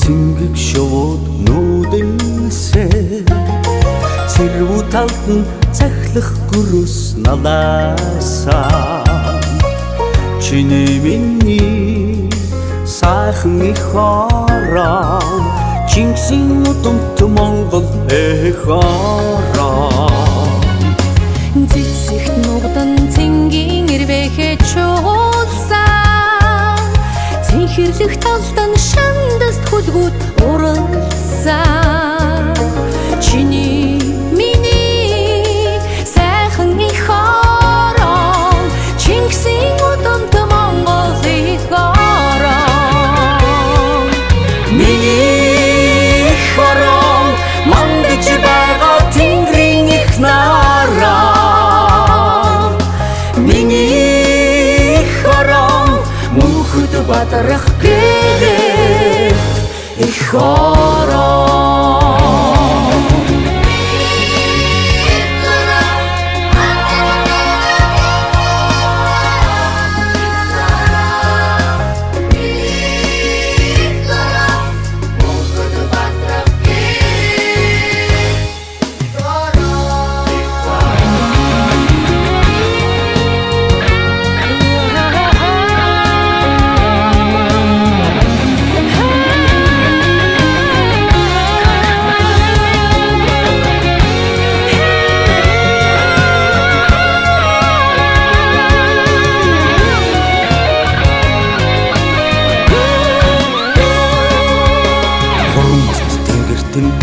Цэнгэг шууд нүүдэлсээ цэрвүү талд нь цахилах гөрөөс налаасаа чиний миний сайхан их ороо Чингисийн удамт Монгол эх ороо Цэцэгт нугдан цэнгийн ирвэхэ чуулсан Цэнхэрлэх талдан шандаст хөлгүүд уралсан Чиний миний сайхан их ороо Чингисийн удамт Монгол эх ороо Миний их ороо мандаж байгаа тэнгэрийн их нараа Миний их ороо мөнхөд бадарах гээд их ороо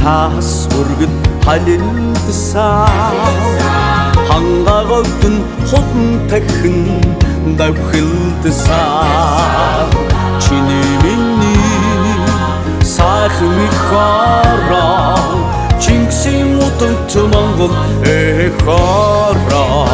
Тас өргөд халилдсан хангаагд нь хутан тахин давхилдсан чиний миний сайхан их ороо Чингисийн удамт Монгол эх ороо